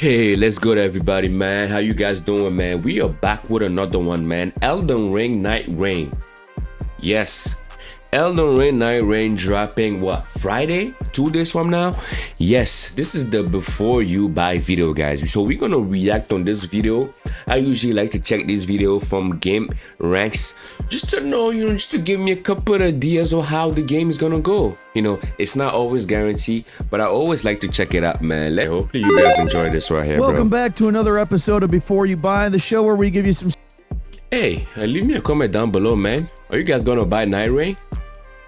Hey, let's go to everybody, man. How you guys doing, man? We are back with another one, man. Elden Ring Nightreign. Yes, Elden Ring Nightreign dropping what, Friday? 2 days from now? Yes, this is the before you buy video, guys. So we're gonna react on this video. I usually like to check this video from game ranks just to know, just to give me a couple of ideas of how the game is gonna go. It's not always guaranteed, but I always like to check it out, man. Hopefully you guys enjoy this right here. Welcome back to another episode of Before You Buy, the show where we give you some. Hey, leave me a comment down below, man. Are you guys gonna buy Nightreign?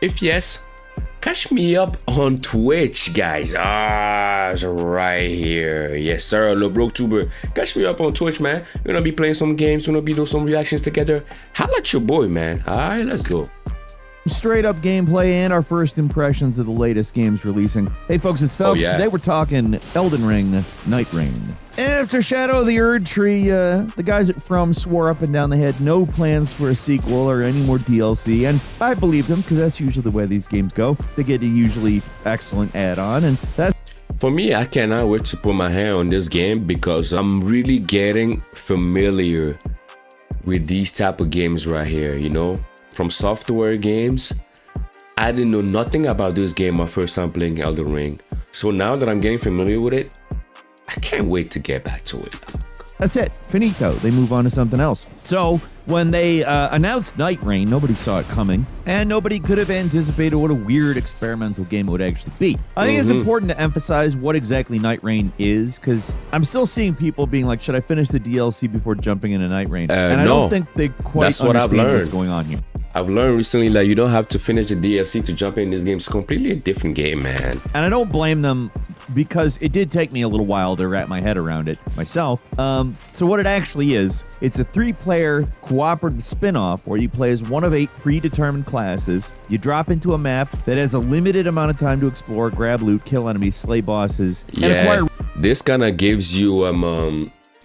If yes, catch me up on Twitch, guys. It's right here. Yes, sir, LEBROKETUBER. Catch me up on Twitch, man. We're gonna be playing some games. We're gonna be doing some reactions together. Holla at your boy, man. All right, let's go. Straight up gameplay and our first impressions of the latest games releasing. Hey folks, it's Phelps. Today we're talking Elden Ring Nightreign. After Shadow of the Erd Tree, the guys at From swore up and down they had no plans for a sequel or any more DLC, and I believed them because that's usually the way these games go. They get a usually excellent add-on, and that's for me. I cannot wait to put my hand on this game because I'm really getting familiar with these type of games right here, From software games, I didn't know nothing about this game my first time playing Elden Ring. So now that I'm getting familiar with it, I can't wait to get back to it. That's it. Finito. They move on to something else. So when they announced Nightreign, nobody saw it coming, and nobody could have anticipated what a weird experimental game it would actually be. I think it's important to emphasize what exactly Nightreign is, because I'm still seeing people being like, should I finish the DLC before jumping into Nightreign? And I don't think they quite understand what's going on here. I've learned recently that you don't have to finish the DLC to jump in this game. It's completely a different game, man. And I don't blame them, because it did take me a little while to wrap my head around it myself. So what it actually is, it's a 3-player cooperative spin-off where you play as one of 8 predetermined classes. You drop into a map that has a limited amount of time to explore, grab loot, kill enemies, slay bosses, and acquire. This kind of gives you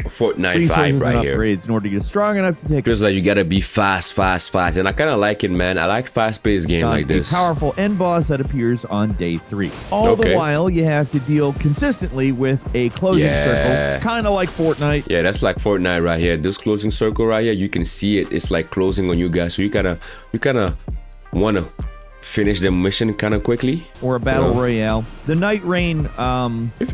Fortnite resources vibe right and here. Upgrades in order to get strong enough to take. Feels like you gotta be fast, and I kind of like it, man. I like fast-paced game like this. A powerful end boss that appears on day 3. All the while, you have to deal consistently with a closing circle, kind of like Fortnite. Yeah, that's like Fortnite right here. This closing circle right here, you can see it. It's like closing on you guys, so you kind of wanna finish the mission kind of quickly. Or a battle royale. The Nightreign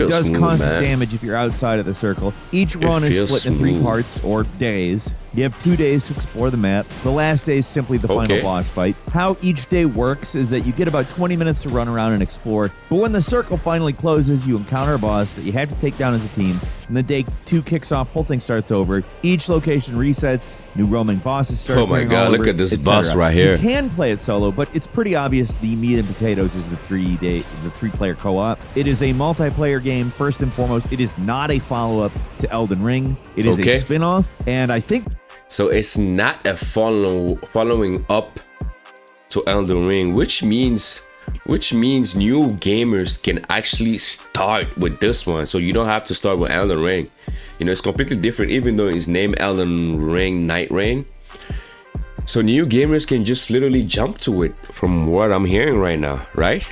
does constant damage if you're outside of the circle. Each run is split into 3 parts, or days. You have 2 days to explore the map. The last day is simply the final boss fight. How each day works is that you get about 20 minutes to run around and explore, but when the circle finally closes, you encounter a boss that you have to take down as a team, and then day 2 kicks off, whole thing starts over. Each location resets, new roaming bosses start. Oh my god, look at this boss right here. You can play it solo, but it's pretty obvious the meat and potatoes is the 3-player co-op. It is a multiplayer game, first and foremost. It is not a follow-up to Elden Ring. It is a spin-off, and I think so. It's not a following up to Elden Ring, which means new gamers can actually start with this one. So you don't have to start with Elden Ring. It's completely different, even though it's named Elden Ring Nightreign. So new gamers can just literally jump to it, from what I'm hearing right now, right?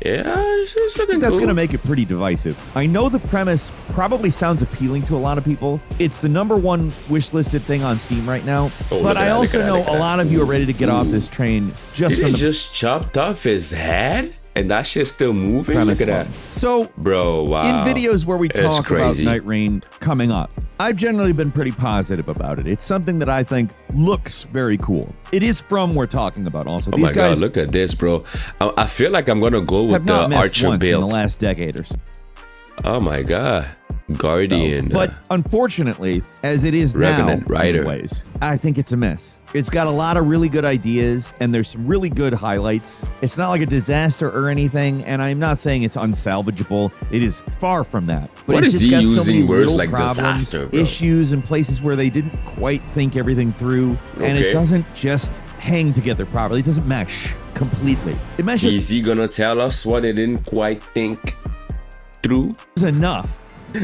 Yeah, it's looking that's cool. Gonna make it pretty divisive. I know the premise probably sounds appealing to a lot of people. It's the #1 wish-listed thing on Steam right now. But I also know a lot of you are ready to get off this train just from just chopped off his head? And that shit's still moving? Look at that. So, bro, wow. In videos where we talk about Nightreign coming up, I've generally been pretty positive about it. It's something that I think looks very cool. It is From we're talking about also. Oh my god, look at this, bro. I feel like I'm gonna go with the Archer build. In the last decade or so. Oh my god. Guardian. But unfortunately, as it is Revenant now, Rider. Anyways, I think it's a mess. It's got a lot of really good ideas, and there's some really good highlights. It's not like a disaster or anything, and I'm not saying it's unsalvageable. It is far from that. But it's just got so many little problems, issues, and places where they didn't quite think everything through, and it doesn't just hang together properly. It doesn't mesh completely. It meshes. Is he gonna tell us what they didn't quite think through? Enough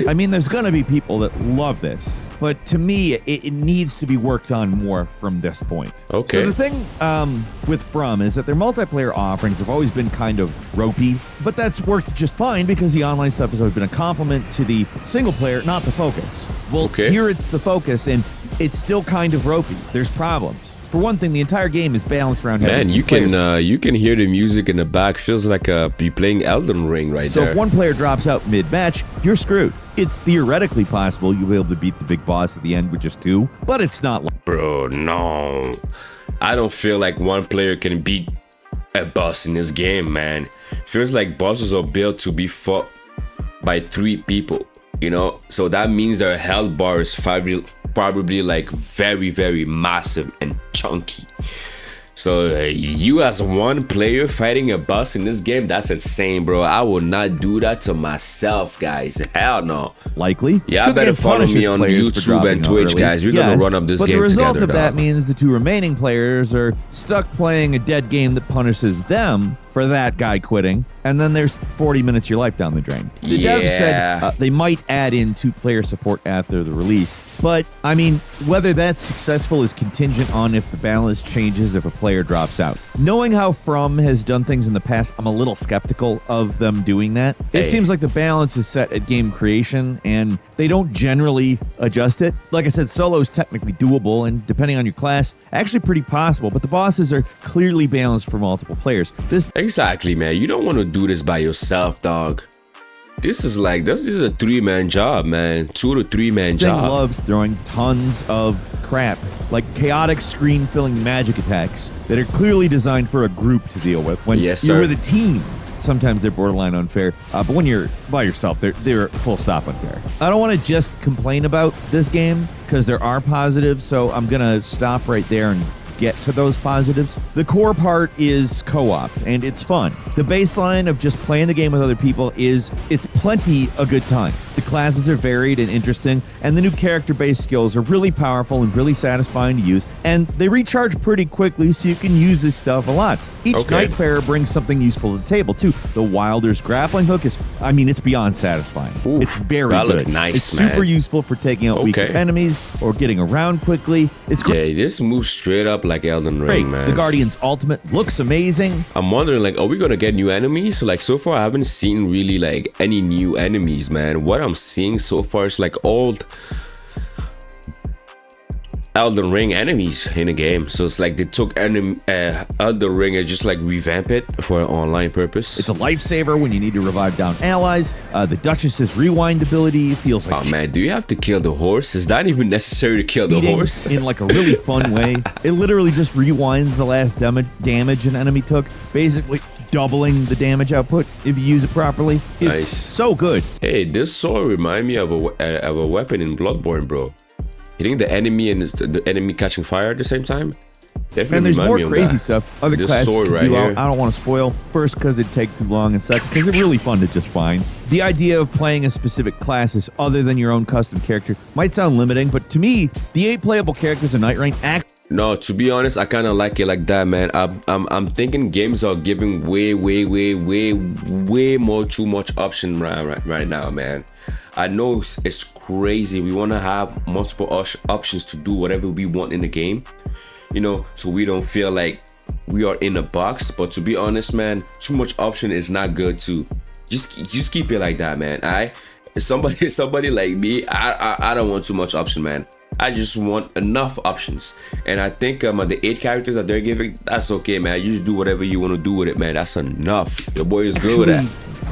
I mean, there's going to be people that love this, but to me, it needs to be worked on more from this point. Okay. So the thing with From is that their multiplayer offerings have always been kind of ropey, but that's worked just fine because the online stuff has always been a complement to the single player, not the focus. Well, here it's the focus, and it's still kind of ropey. There's problems. For one thing, the entire game is balanced around having Man, you can hear the music in the back. Feels like you're playing Elden Ring right there. So if one player drops out mid-match, you're screwed. It's theoretically possible you'll be able to beat the big boss at the end with just 2, but it's not. Bro, no. I don't feel like one player can beat a boss in this game, man. Feels like bosses are built to be fought by 3 people, you know? So that means their health bar is probably like very, very massive and chunky. So you as one player fighting a boss in this game, that's insane, bro. I will not do that to myself, guys. Hell no. Likely. Yeah, I better follow me on YouTube and Twitch, guys. We're gonna run up this game together. But the result of that means the 2 remaining players are stuck playing a dead game that punishes them for that guy quitting, and then there's 40 minutes of your life down the drain. The devs said they might add in 2-player support after the release, but I mean, whether that's successful is contingent on if the balance changes if a player drops out. Knowing how From has done things in the past, I'm a little skeptical of them doing that. It seems like the balance is set at game creation, and they don't generally adjust it. Like I said, solo is technically doable, and depending on your class, actually pretty possible, but the bosses are clearly balanced for multiple players. Exactly, man. You don't want to do this by yourself, dog. This is a 3-man job, man. 2 to 3-man job. Thing loves throwing tons of crap, like chaotic screen-filling magic attacks that are clearly designed for a group to deal with. When you're with a team, sometimes they're borderline unfair, but when you're by yourself, they're full stop unfair. I don't want to just complain about this game because there are positives, so I'm gonna stop right there and get to those positives. The core part is co-op, and it's fun. The baseline of just playing the game with other people it's plenty a good time. The classes are varied and interesting, and the new character-based skills are really powerful and really satisfying to use, and they recharge pretty quickly, so you can use this stuff a lot. Each Nightfarer brings something useful to the table, too. The Wilder's grappling hook it's beyond satisfying. Oof, it's very good. Nice, it's super useful for taking out weaker enemies or getting around quickly. It's great. Yeah, this moves straight up like Elden Ring, man. The Guardian's ultimate looks amazing. I'm wondering, like, are we gonna get new enemies? So, like, so far I haven't seen really like any new enemies, man. What I'm seeing so far is like old Elden Ring enemies in the game. So it's like they took Elden Ring and just like revamp it for an online purpose. It's a lifesaver when you need to revive down allies. The Duchess's rewind ability feels like oh man, do you have to kill the horse? Is that even necessary to kill the horse? In like a really fun way. It literally just rewinds the last damage an enemy took, basically doubling the damage output if you use it properly. It's so good. Hey, this sword remind me of a weapon in Bloodborne, bro. Hitting the enemy and the enemy catching fire at the same time. Definitely. And there's more crazy stuff. Other classes sword can do. I don't want to spoil. First, because it'd take too long, and second, because it's really fun to just find. The idea of playing a specific classes other than your own custom character might sound limiting, but to me, the 8 playable characters in Nightreign No, to be honest, I kind of like it like that, man. I'm thinking games are giving way more too much option right now, man. I know it's crazy. We want to have multiple options to do whatever we want in the game, you know, so we don't feel like we are in a box. But to be honest, man, too much option is not good too. Just keep it like that, man. Somebody like me, I don't want too much option, man. I just want enough options, and I think the 8 characters that they're giving, that's okay, man. You just do whatever you want to do with it, man. That's enough. Your boy is good with that.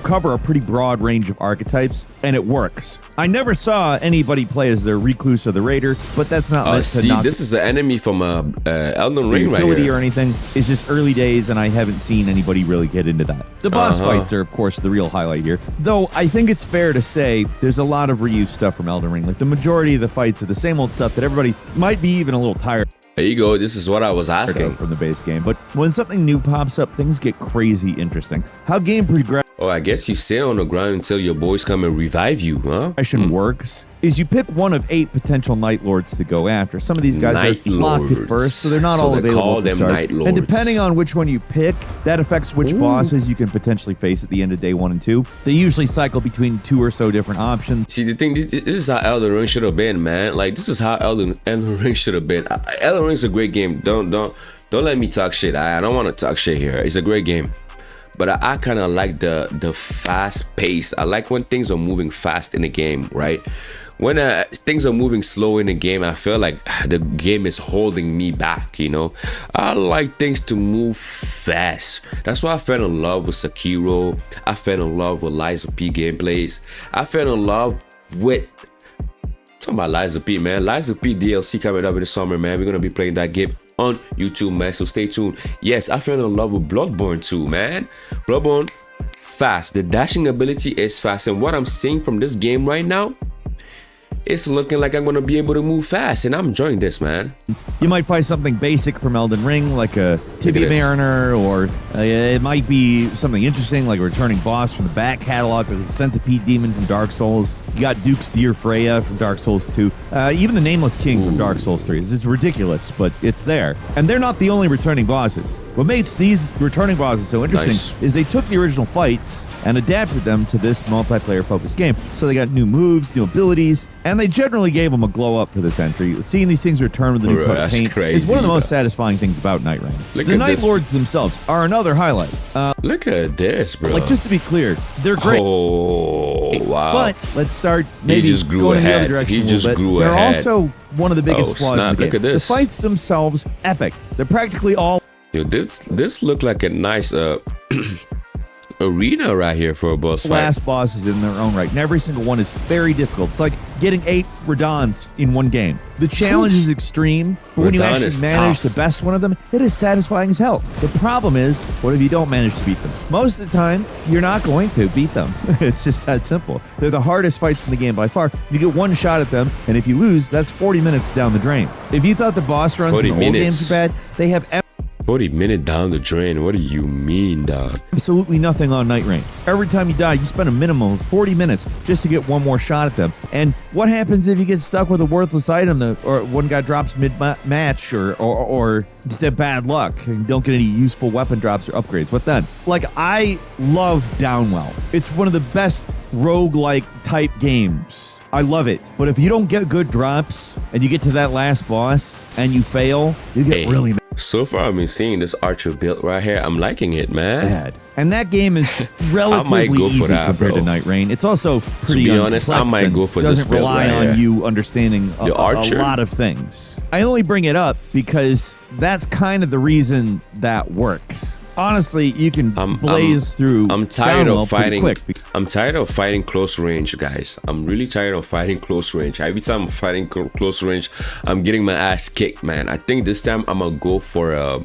Cover a pretty broad range of archetypes, and it works. I never saw anybody play as the Recluse or the Raider, but that's not meant to knock. This is the enemy from Elden Ring right utility here. Or anything. It's just early days, and I haven't seen anybody really get into that. The boss fights are, of course, the real highlight here. Though I think it's fair to say there's a lot of reused stuff from Elden Ring. Like the majority of the fights are the same old stuff that everybody might be even a little tired. There you go. This is what I was asking from the base game. But when something new pops up, things get crazy interesting. How game progresses. Oh, I guess you sit on the ground until your boys come and revive you, huh? Works is you pick one of 8 potential Night Lords to go after. Some of these guys are locked at first, so they're not all available to start. And depending on which one you pick, that affects which bosses you can potentially face at the end of day 1 and 2. They usually cycle between 2 or so different options. See, the thing, this is how Elden Ring should have been, man. Like, this is how Elden Ring should have been. Elden Ring's a great game. Don't let me talk shit. I don't want to talk shit here. It's a great game. But I kind of like the fast pace. I like when things are moving fast in the game, right? When things are moving slow in the game, I feel like the game is holding me back, you know? I like things to move fast. That's why I fell in love with Sekiro. I fell in love with Lies of P gameplays. I fell in love with... Talking about Lies of P, man. Lies of P DLC coming up in the summer, man. We're going to be playing that game on YouTube, man, so stay tuned. Yes, I fell in love with Bloodborne too, man. Bloodborne, fast. The dashing ability is fast, and what I'm seeing from this game right now, it's looking like I'm gonna be able to move fast, and I'm enjoying this, man. You might find something basic from Elden Ring, like a Tibia Mariner, or it might be something interesting, like a returning boss from the back catalog, like the Centipede Demon from Dark Souls. You got Duke's Dear Freya from Dark Souls 2. Even the Nameless King from Dark Souls 3. It's ridiculous, but it's there. And they're not the only returning bosses. What makes these returning bosses so interesting is they took the original fights and adapted them to this multiplayer-focused game. So they got new moves, new abilities, and they generally gave them a glow up for this entry. Seeing these things return with a new coat of paint is one of the most satisfying things about Nightreign. The Night Lords themselves are another highlight. Look at this, bro. Like, just to be clear, they're great. Oh, wow. But let's start maybe going in the other direction a little bit. They're also one of the biggest flaws in the game. Look at this. The fights themselves, epic. They're practically all... Yo, this looked like a nice arena right here for a boss fight. Last bosses in their own right, and every single one is very difficult. It's like getting 8 Radons in one game. The challenge is extreme, but when you actually manage the best one of them, it is satisfying as hell. The problem is, what if you don't manage to beat them? Most of the time, you're not going to beat them. It's just that simple. They're the hardest fights in the game by far. You get one shot at them, and if you lose, that's 40 minutes down the drain. If you thought the boss runs in the old games are bad, they have 40 minutes down the drain. What do you mean, dog? Absolutely nothing on Nightreign. Every time you die, you spend a minimum of 40 minutes just to get one more shot at them. And what happens if you get stuck with a worthless item or one guy drops mid-match or just have bad luck and don't get any useful weapon drops or upgrades? What then? Like, I love Downwell. It's one of the best roguelike type games. I love it. But if you don't get good drops and you get to that last boss and you fail, you get really mad. So far, I've been seeing this archer build right here. I'm liking it, man. And that game is relatively easy compared to Nightreign. It's also pretty to be honest, I might go for this build doesn't rely on you understanding a lot of things. I only bring it up because that's kind of the reason that works. Honestly, you can blaze through. I'm tired of fighting. I'm tired of fighting close range, guys. I'm really tired of fighting close range. Every time I'm fighting close range, I'm getting my ass kicked, man. I think this time I'm gonna go for a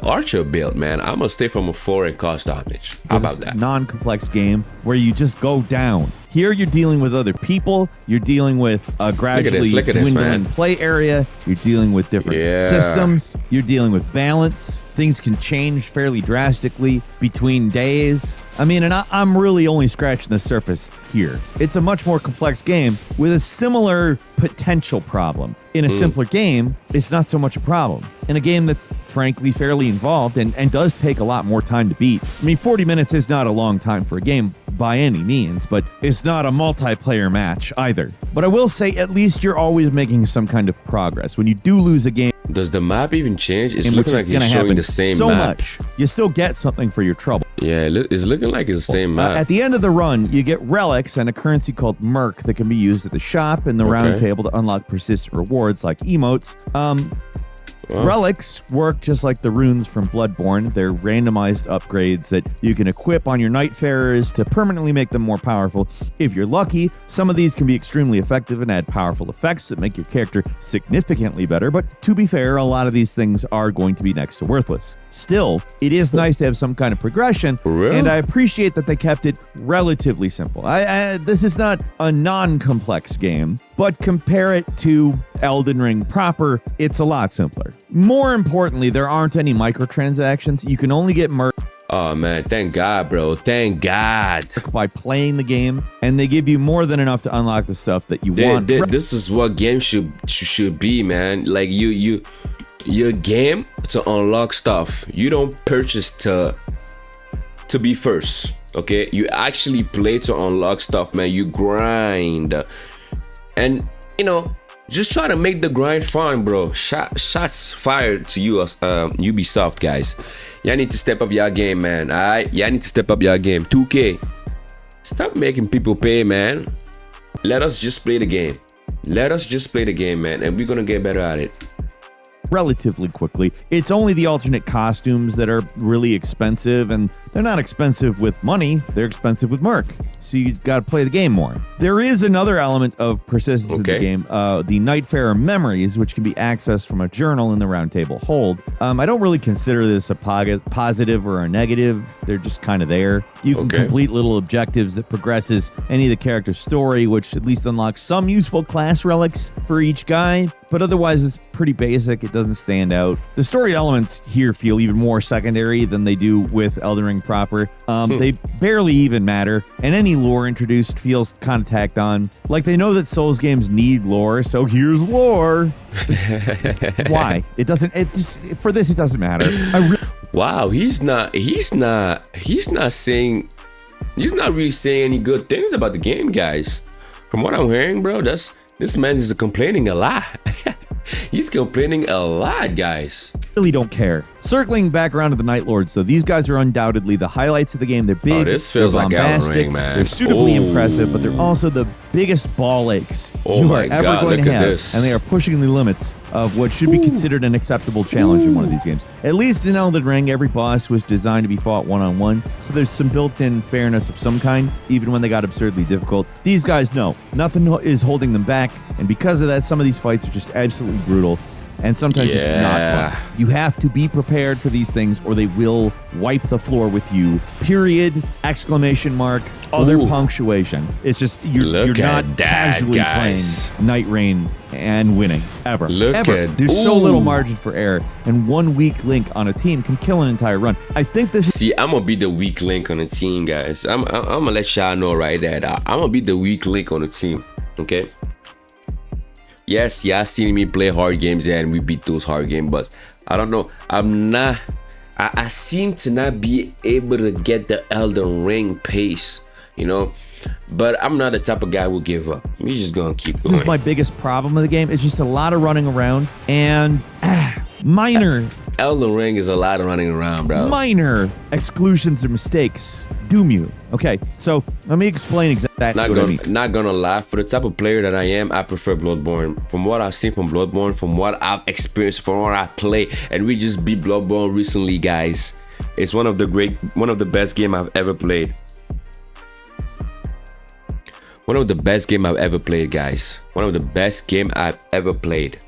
archer build, man. I'm gonna stay from a 4 and cause damage. How about that? Non-complex game where you just go down. Here you're dealing with other people. You're dealing with a gradually dwindling play area. You're dealing with different systems. You're dealing with balance. Things can change fairly drastically between days. I mean, and I'm really only scratching the surface here. It's a much more complex game with a similar potential problem. In a simpler game, it's not so much a problem. In a game that's frankly fairly involved and does take a lot more time to beat. I mean, 40 minutes is not a long time for a game by any means, but it's not a multiplayer match either. But I will say, at least you're always making some kind of progress. When you do lose a game, does the map even change? It's looking like it's showing the same so map. Much. You still get something for your trouble. Yeah, it's looking like it's the same map. At the end of the run, you get relics and a currency called Merc that can be used at the shop and the round table to unlock persistent rewards like emotes. Relics work just like the runes from Bloodborne. They're randomized upgrades that you can equip on your Nightfarers to permanently make them more powerful. If you're lucky, some of these can be extremely effective and add powerful effects that make your character significantly better, but to be fair, a lot of these things are going to be next to worthless. Still, it is nice to have some kind of progression, and I appreciate that they kept it relatively simple. This is not a non-complex game, but compare it to Elden Ring proper, it's a lot simpler. More importantly, there aren't any microtransactions. You can only get Oh man, thank God, bro. Thank God. By playing the game, and they give you more than enough to unlock the stuff that you want. This is what games should be, man. Like your game to unlock stuff. You don't purchase to be first. Okay, you actually play to unlock stuff, man. You grind, and you know, just try to make the grind fun, bro. Shots fired to you, Ubisoft guys. Y'all need to step up your game, man. All right, y'all need to step up your game. 2K, stop making people pay, man. Let us just play the game. Let us just play the game, man, and we're gonna get better at it relatively quickly. It's only the alternate costumes that are really expensive, and they're not expensive with money, they're expensive with merc. So you got to play the game more. There is another element of persistence in the game, the Nightfarer memories, which can be accessed from a journal in the Round Table Hold. I don't really consider this a positive or a negative. They're just kind of there. You can complete little objectives that progresses any of the character's story, which at least unlocks some useful class relics for each guy. But otherwise, it's pretty basic. It doesn't stand out. The story elements here feel even more secondary than they do with Elden Ring proper. They barely even matter, and any lore introduced feels kind of tacked on. Like they know that Souls games need lore, so here's lore. Why? It doesn't. It just for this, it doesn't matter. Wow, he's not saying. He's not really saying any good things about the game, guys. From what I'm hearing, bro, this man is complaining a lot. He's complaining a lot, guys. Really don't care. Circling back around to the Night Lords, so these guys are undoubtedly the highlights of the game. They're big, this feels they're bombastic, like Elden Ring, man. They're suitably impressive, but they're also the biggest ball aches you are ever going to have. And they are pushing the limits of what should be considered an acceptable challenge in one of these games. At least in Elden Ring, every boss was designed to be fought one-on-one, so there's some built-in fairness of some kind, even when they got absurdly difficult. These guys, no. Nothing is holding them back, and because of that, some of these fights are just absolutely brutal. And sometimes just not fun. You have to be prepared for these things or they will wipe the floor with you. Period, exclamation mark, other punctuation. It's just, you're not casually playing Nightreign and winning, ever. There's so little margin for error, and one weak link on a team can kill an entire run. I think this See, I'm gonna be the weak link on a team, guys. I'm gonna let y'all know right there. I'm gonna be the weak link on a team, okay? Yes, y'all seen me play hard games and we beat those hard games, but I don't know. I seem to not be able to get the Elden Ring pace, you know? But I'm not the type of guy who will give up. We're just gonna keep going. This is my biggest problem with the game. It's just a lot of running around and minor. Elden Ring is a lot of running around, bro. Minor exclusions or mistakes doom you. Okay, so let me explain exactly what I mean. Not gonna lie, for the type of player that I am, I prefer Bloodborne. From what I've seen from Bloodborne, from what I've experienced, from what I play, and we just beat Bloodborne recently, guys. It's one of the best game I've ever played. One of the best game I've ever played, guys. One of the best game I've ever played.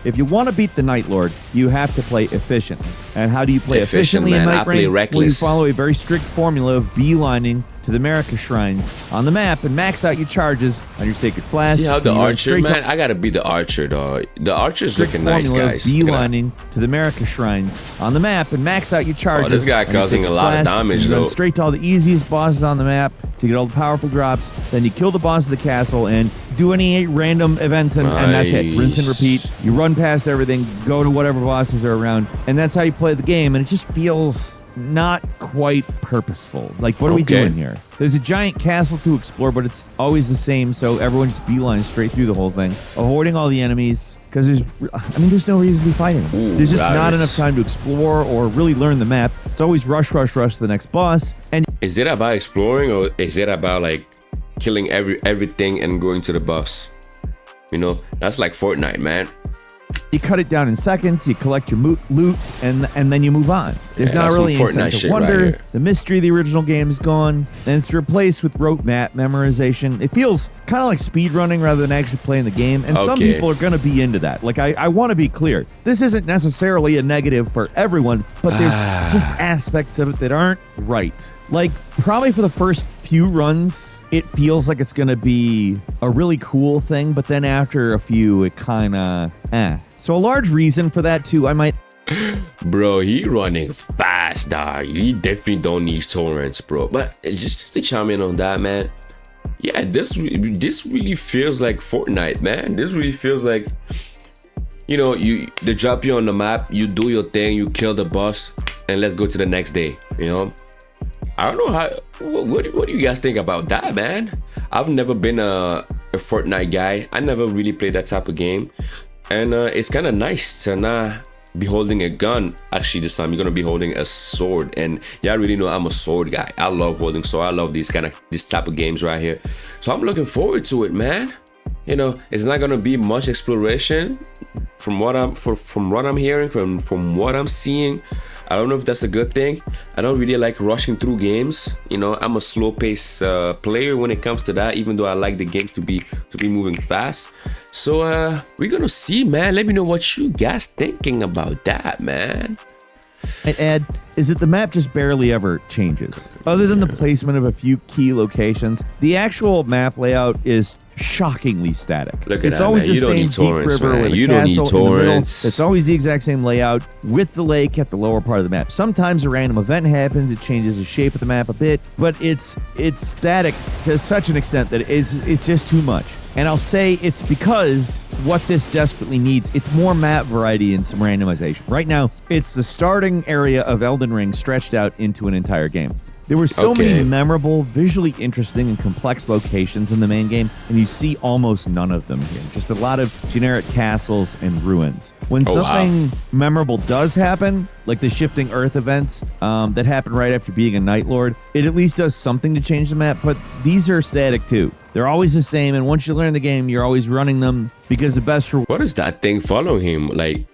If you want to beat the Night Lord, you have to play efficiently. And how do you play efficiently in Nightreign? I play reckless. Well, you follow a very strict formula of beelining to the America shrines on the map and max out your charges on your sacred flask. See how the archer, man? I gotta be the archer, dog. The archer's looking nice, guys. Beelining to the America shrines on the map and max out your charges. Oh, this guy causing a lot of damage, though. Run straight to all the easiest bosses on the map to get all the powerful drops. Then you kill the boss of the castle and do any random events, and that's it. Rinse and repeat. You run past everything, go to whatever bosses are around, and that's how you play the game. And it just feels not quite purposeful. Like, what are we doing here? There's a giant castle to explore, but it's always the same, so everyone just beelines straight through the whole thing, avoiding all the enemies, because there's no reason to be fighting them. There's just not enough time to explore or really learn the map. It's always rush to the next boss. And is it about exploring, or is it about like killing everything and going to the boss? You know, that's like Fortnite, man. You cut it down in seconds, you collect your loot, and then you move on. There's not really any sense of wonder. Right, the mystery of the original game is gone, and it's replaced with rote map memorization. It feels kind of like speedrunning rather than actually playing the game, and some people are going to be into that. Like, I want to be clear. This isn't necessarily a negative for everyone, but there's just aspects of it that aren't right. Like, probably for the first few runs, it feels like it's going to be a really cool thing, but then after a few, it kind of, So a large reason for that, too, I might Bro, he running fast, dog. He definitely don't need torrents, bro. But just to chime in on that, man. Yeah, this really feels like Fortnite, man. This really feels like, you know, they drop you on the map, you do your thing, you kill the boss, and let's go to the next day. You know, I don't know how. What do you guys think about that, man? I've never been a Fortnite guy. I never really played that type of game, and it's kind of nice to not be holding a gun. Actually, this time you're gonna be holding a sword, and y'all really know I'm a sword guy. I love holding sword. I love this type of games right here. So I'm looking forward to it, man. You know, it's not gonna be much exploration from what I'm hearing, from what I'm seeing. I don't know if that's a good thing. I don't really like rushing through games. You know, I'm a slow pace player when it comes to that, even though I like the game to be moving fast. So we're gonna see, man. Let me know what you guys thinking about that, man. Ed, is that the map just barely ever changes. Other than the placement of a few key locations, the actual map layout is shockingly static. Look at it's that, always man. the same deep river man. with a You don't need castle in the middle. torrents. It's always the exact same layout with the lake at the lower part of the map. Sometimes a random event happens, it changes the shape of the map a bit, but it's static to such an extent that it's just too much. And I'll say it's because what this desperately needs, it's more map variety and some randomization. Right now, it's the starting area of Elden Ring stretched out into an entire game. There were so many memorable, visually interesting, and complex locations in the main game, and you see almost none of them here. Just a lot of generic castles and ruins. When something memorable does happen, like the shifting Earth events that happen right after being a Night Lord, it at least does something to change the map, but these are static too. They're always the same, and once you learn the game, you're always running them because the best What is that thing following him? Like...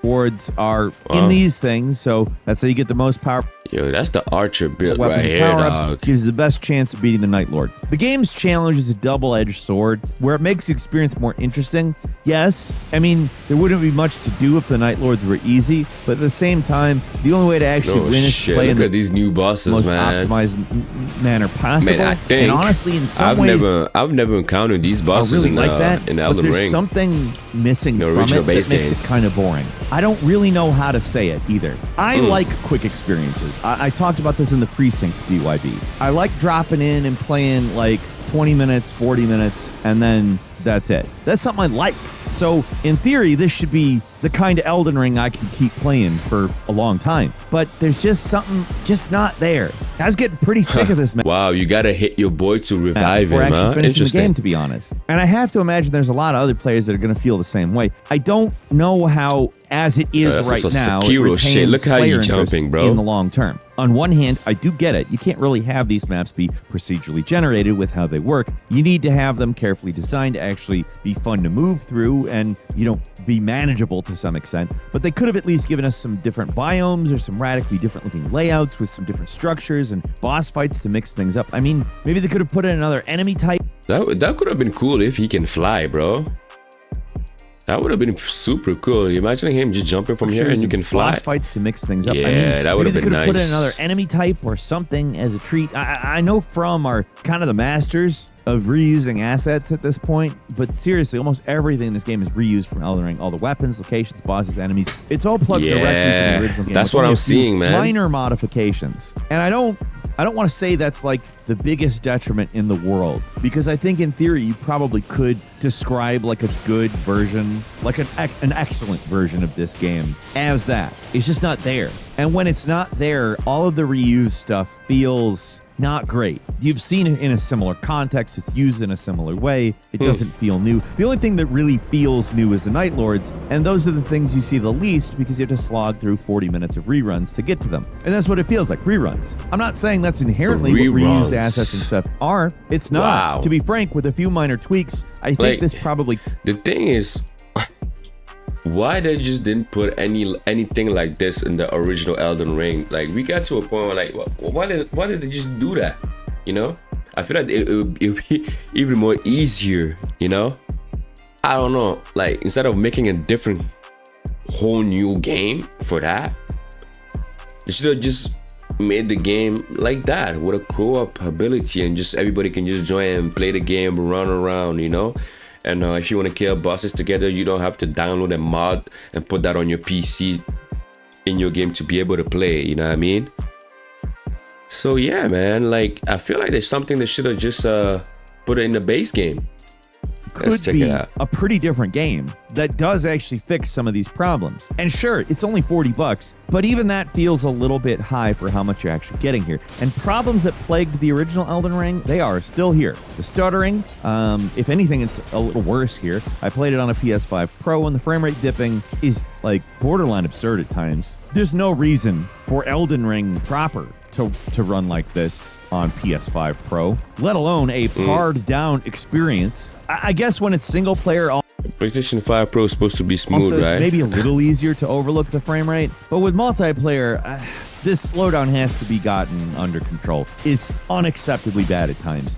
rewards are in these things, so that's how you get the most power. Yo, that's the archer build Weapons right and here, power-ups dog. gives you the best chance of beating the Night Lord. The game's challenge is a double-edged sword, where it makes the experience more interesting. Yes, I mean, there wouldn't be much to do if the Night Lords were easy, but at the same time, the only way to actually win is to play in these new bosses, most optimized manner possible. Man, I think, and honestly, in some ways, I've never encountered these bosses really like that, in but Elden there's Ring. something missing The from original it that base makes game. it kind of boring. I don't really know how to say it either. I like quick experiences. I talked about this in the Precinct BYB. I like dropping in and playing like 20 minutes, 40 minutes, and then that's it. That's something I like. So, in theory, this should be the kind of Elden Ring I can keep playing for a long time. But there's just something just not there. I was getting pretty sick of this, man. Wow, you gotta hit your boy to revive him, actually huh? finishing the game, to be honest. And I have to imagine there's a lot of other players that are going to feel the same way. I don't know how, as it is right now, it Sekiro retains shit. Look how player you interest jumping, bro. in the long term. On one hand, I do get it. You can't really have these maps be procedurally generated with how they work. You need to have them carefully designed to actually be fun to move through and, you know, be manageable to some extent. But they could have at least given us some different biomes or some radically different looking layouts with some different structures and boss fights to mix things up. I mean, maybe they could have put in another enemy type. That could have been cool if he can fly, bro. That would have been super cool. Imagine him just jumping from here and you can fly. Boss fights to mix things up. Yeah, I mean, that would have been nice. Maybe they could have put in another enemy type or something as a treat. I know From are kind of the masters of reusing assets at this point, but seriously, almost everything in this game is reused from Elden Ring. All the weapons, locations, bosses, enemies. It's all plugged directly from the original game. That's what I'm seeing, man. Minor modifications. And I don't want to say that's like the biggest detriment in the world, because I think in theory you probably could describe like a good version, like an excellent version of this game as that. It's just not there. And when it's not there, all of the reused stuff feels not great. You've seen it in a similar context. It's used in a similar way. It doesn't feel new. The only thing that really feels new is the Night Lords, and those are the things you see the least because you have to slog through 40 minutes of reruns to get to them. And that's what it feels like, reruns. I'm not saying that's inherently what reused assets and stuff are. It's not. Wow. To be frank, with a few minor tweaks, I think Like, this probably... The thing is, why they just didn't put anything like this in the original Elden Ring? Like, we got to a point where, like, why did they just do that? You know, I feel like it would be even more easier. You know, I don't know. Like, instead of making a different whole new game for that, they should have just made the game like that with a co-op ability, and just everybody can just join and play the game, run around. You know. And if you want to kill bosses together, you don't have to download a mod and put that on your PC in your game to be able to play, you know what I mean? So yeah, man, like I feel like there's something that should have just put it in the base game. Could be a pretty different game that does actually fix some of these problems. And sure, it's only $40, but even that feels a little bit high for how much you're actually getting here. And problems that plagued the original Elden Ring, they are still here. The stuttering, if anything, it's a little worse here. I played it on a PS5 Pro, and the frame rate dipping is like borderline absurd at times. There's no reason for Elden Ring proper to run like this on PS5 Pro, let alone a pared down experience. I guess when it's single player, PlayStation 5 Pro is supposed to be smooth, also, right? It's maybe a little easier to overlook the frame rate, but with multiplayer, this slowdown has to be gotten under control. It's unacceptably bad at times.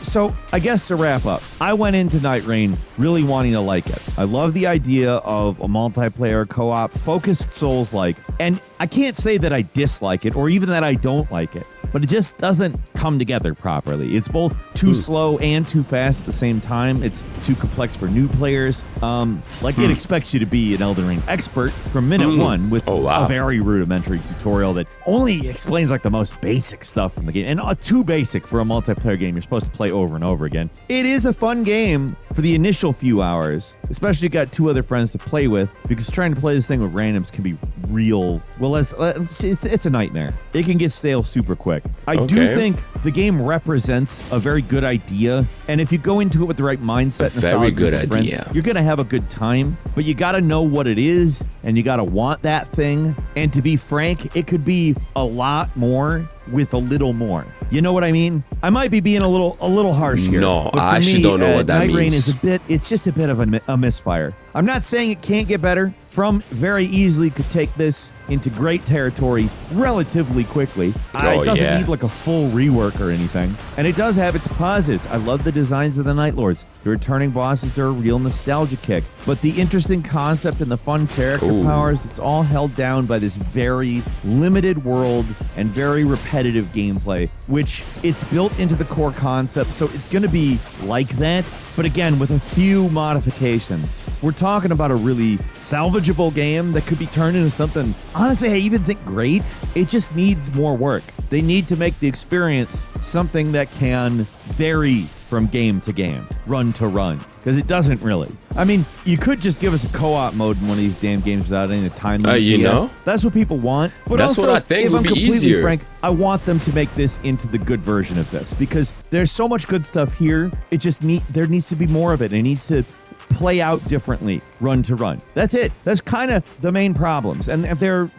So I guess to wrap up, I went into Nightreign really wanting to like it. I love the idea of a multiplayer co-op focused Souls-like, and I can't say that I dislike it or even that I don't like it, but it just doesn't come together properly. It's both too slow and too fast at the same time. It's too complex for new players. It expects you to be an Elden Ring expert from minute one with a very rudimentary tutorial that only explains like the most basic stuff from the game, and too basic for a multiplayer game you're supposed to play over and over again. It is a fun game for the initial few hours, especially if you got two other friends to play with, because trying to play this thing with randoms can be real. Well, it's a nightmare. It can get stale super quick. I do think the game represents a very good idea, and if you go into it with the right mindset and a solid group of friends, you're gonna have a good time. But you gotta know what it is, and you gotta want that thing. And to be frank, it could be a lot more with a little more. You know what I mean? I might be being a little harsh here. No, I actually don't know what that means. Nightreign is it's just a bit of a misfire. I'm not saying it can't get better. From very easily could take this into great territory relatively quickly. It doesn't need like a full rework or anything. And it does have its positives. I love the designs of the Night Lords. The returning bosses are a real nostalgia kick. But the interesting concept and the fun character powers, it's all held down by this very limited world and very repetitive gameplay, which it's built into the core concept. So it's going to be like that, but again, with a few modifications. We're talking about a really salvageable game that could be turned into something, honestly, I even think great. It just needs more work. They need to make the experience something that can vary from game to game, run to run, because it doesn't really. I mean, you could just give us a co-op mode in one of these damn games without any time limit. You know? That's what people want. But that's also, what I think if would I'm be completely easier. frank, I want them to make this into the good version of this, because there's so much good stuff here. There needs to be more of it. It needs to play out differently, run to run. That's it. That's kind of the main problems. And they're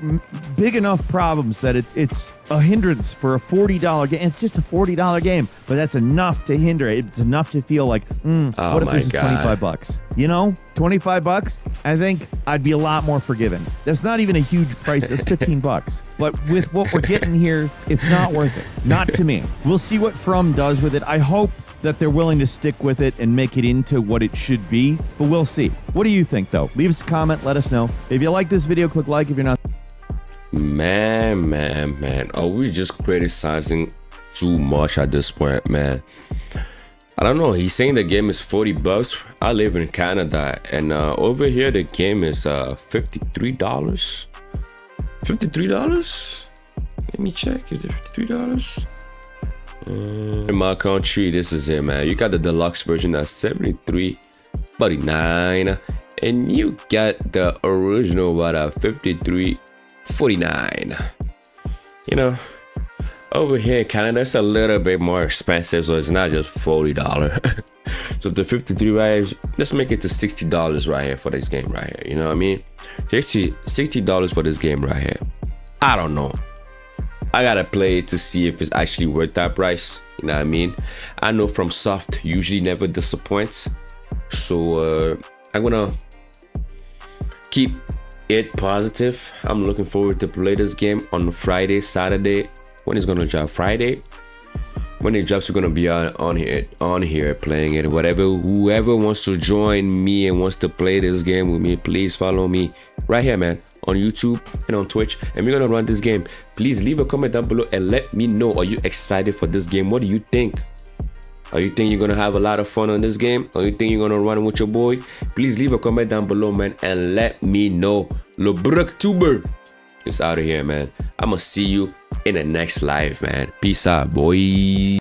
big enough problems that it's a hindrance for a $40 game. It's just a $40 game, but that's enough to hinder it. It's enough to feel like, what if this is $25? You know, $25? I think I'd be a lot more forgiving. That's not even a huge price. That's $15. But with what we're getting here, it's not worth it. Not to me. We'll see what From does with it. I hope that they're willing to stick with it and make it into what it should be, but we'll see. What do you think, though? Leave us a comment, let us know. If you like this video, click like. If you're not... Man. Are we just criticizing too much at this point, man? I don't know. He's saying the game is $40. I live in Canada, and over here the game is $53. $53? Let me check. Is it $53? In my country, this is it, man. You got the deluxe version at $73.49, and you got the original one at $53.49. You know, over here in Canada, it's a little bit more expensive, so it's not just $40. So the 53, right? Let's make it to $60 right here for this game right here. You know what I mean? $60 for this game right here. I don't know. I gotta play it to see if it's actually worth that price. You know what I mean? I know From Soft usually never disappoints, so I'm gonna keep it positive. I'm looking forward to play this game on Friday, Saturday. When it's gonna drop? Friday. When it drops, we're gonna be on here playing it. Whoever wants to join me and wants to play this game with me, please follow me right here, man, on YouTube and on Twitch, and we're gonna run this game. Please leave a comment down below and let me know, are you excited for this game? What do you think? Are you think you're gonna have a lot of fun on this game? Or you think you're gonna run with your boy? Please leave a comment down below, man, and let me know. LEBROKETUBER It's out of here, man. I'ma see you in the next live, man. Peace out, boy.